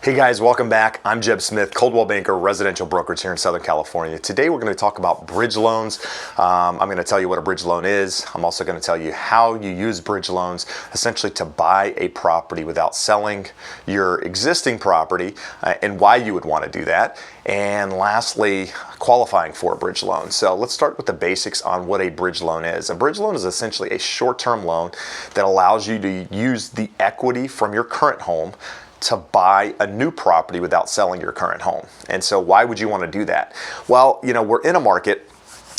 Hey guys, welcome back. I'm Jeb Smith, Coldwell Banker, residential brokerage here in Southern California. Today we're going to talk about bridge loans. I'm going to tell you what a bridge loan is. I'm also going to tell you how you use bridge loans essentially to buy a property without selling your existing property and why you would want to do that. And lastly, qualifying for a bridge loan. So let's start with the basics on what a bridge loan is. A bridge loan is essentially a short-term loan that allows you to use the equity from your current home to buy a new property without selling your current home. And so why would you want to do that? Well, we're in a market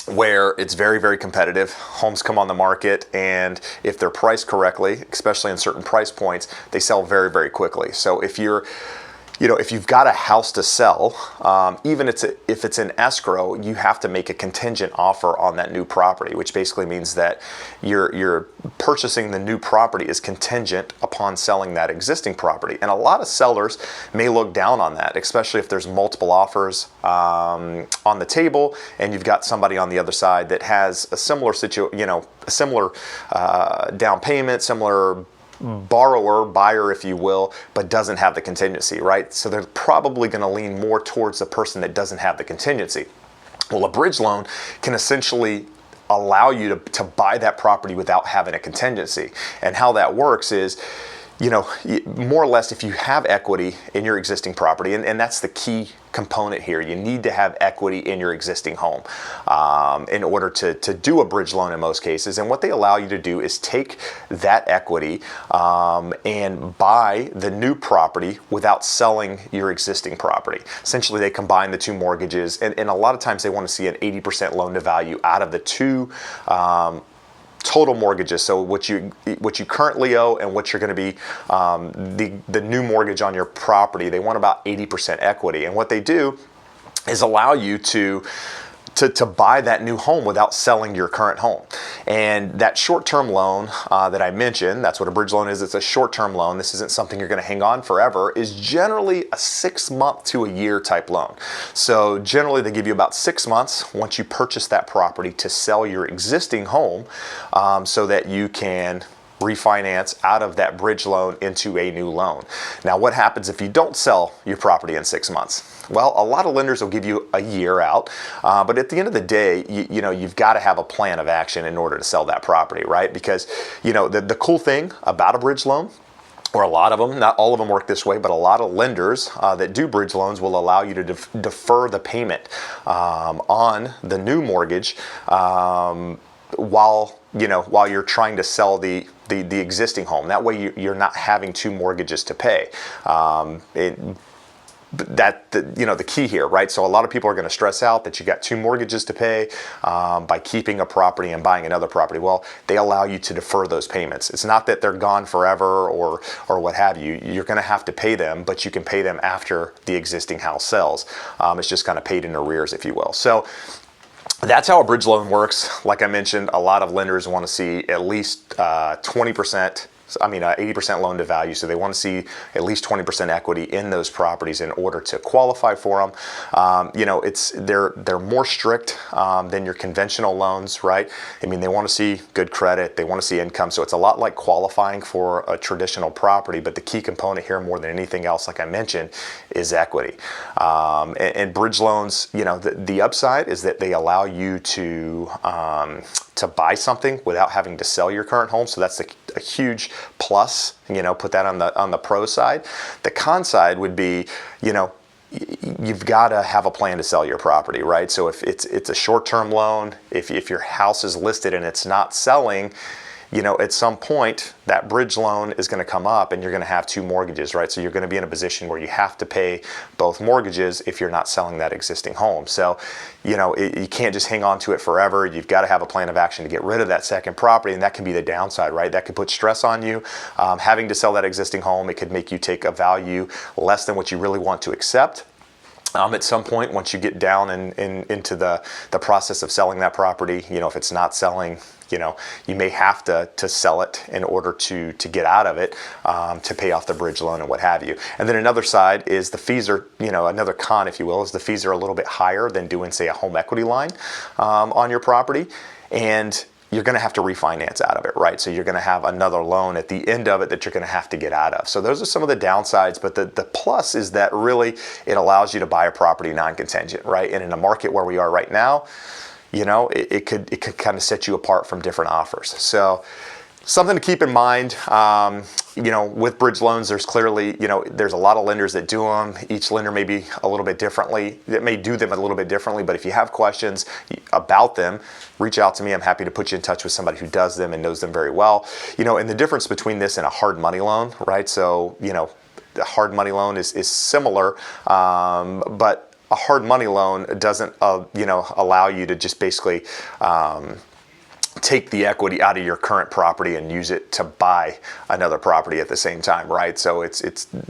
where it's very, very competitive. Homes come on the market, and if they're priced correctly, especially in certain price points, they sell very, very quickly. So if you've got a house to sell, even if it's in escrow, you have to make a contingent offer on that new property, which basically means that you're purchasing the new property is contingent upon selling that existing property. And a lot of sellers may look down on that, especially if there's multiple offers on the table, and you've got somebody on the other side that has a similar down payment, similar buyer, if you will, but doesn't have the contingency, right? So they're probably going to lean more towards the person that doesn't have the contingency. Well, a bridge loan can essentially allow you to buy that property without having a contingency. And how that works is, more or less, if you have equity in your existing property, and that's the key component here, you need to have equity in your existing home in order to do a bridge loan in most cases. And what they allow you to do is take that equity and buy the new property without selling your existing property. Essentially, they combine the two mortgages, and a lot of times they want to see an 80% loan to value out of the two total mortgages, so what you currently owe and what you're going to be the new mortgage on your property. They want about 80% equity, and what they do is allow you to buy that new home without selling your current home. And that short-term loan that I mentioned, that's what a bridge loan is. It's a short-term loan. This isn't something you're going to hang on forever. Is generally a 6-month to a year type loan. So generally they give you about 6 months once you purchase that property to sell your existing home so that you can refinance out of that bridge loan into a new loan. Now, what happens if you don't sell your property in 6 months? Well, a lot of lenders will give you a year out, but at the end of the day, you've got to have a plan of action in order to sell that property, right? Because, the cool thing about a bridge loan, or a lot of them, not all of them work this way, but a lot of lenders that do bridge loans will allow you to defer the payment on the new mortgage while you're trying to sell the existing home. That way you're not having two mortgages to pay. The key here, right? So a lot of people are going to stress out that you got two mortgages to pay by keeping a property and buying another property. Well, they allow you to defer those payments. It's not that they're gone forever or what have you. You're going to have to pay them, but you can pay them after the existing house sells. It's just kind of paid in arrears, if you will. So that's how a bridge loan works. Like I mentioned, a lot of lenders want to see at least 80% loan to value. So they want to see at least 20% equity in those properties in order to qualify for them. They're more strict than your conventional loans, right? They want to see good credit. They want to see income. So it's a lot like qualifying for a traditional property, but the key component here more than anything else, like I mentioned, is equity. And bridge loans, the upside is that they allow you to buy something without having to sell your current home. So that's a huge plus, put that on the pro side. The con side would be, you've got to have a plan to sell your property, right? So if it's a short-term loan, if your house is listed and it's not selling, at some point that bridge loan is going to come up and you're going to have two mortgages, right? So you're going to be in a position where you have to pay both mortgages if you're not selling that existing home. So, you can't just hang on to it forever. You've got to have a plan of action to get rid of that second property, and that can be the downside, right? That could put stress on you. Having to sell that existing home, it could make you take a value less than what you really want to accept. At some point, once you get down into the process of selling that property, if it's not selling, you may have to sell it in order to get out of it to pay off the bridge loan and what have you. And then another side is the fees are, another con, if you will, is the fees are a little bit higher than doing, say, a home equity line on your property. And you're going to have to refinance out of it, right? So you're going to have another loan at the end of it that you're going to have to get out of. So those are some of the downsides, but the plus is that really it allows you to buy a property non-contingent, right? And in a market where we are right now, you know, it could kind of set you apart from different offers. So something to keep in mind, you know, with bridge loans, there's clearly, you know, there's a lot of lenders that do them. Each lender may be a little bit differently. It may do them a little bit differently, but if you have questions about them, reach out to me. I'm happy to put you in touch with somebody who does them and knows them very well. You know, and the difference between this and a hard money loan, right? So, you know, the hard money loan is similar, but a hard money loan doesn't, you know, allow you to just basically take the equity out of your current property and use it to buy another property at the same time, right? So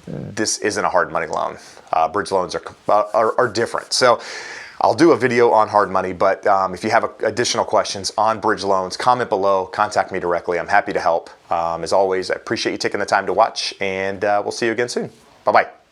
this isn't a hard money loan. Bridge loans are different. So I'll do a video on hard money, but if you have additional questions on bridge loans, comment below, contact me directly. I'm happy to help. As always, I appreciate you taking the time to watch, and we'll see you again soon. Bye-bye.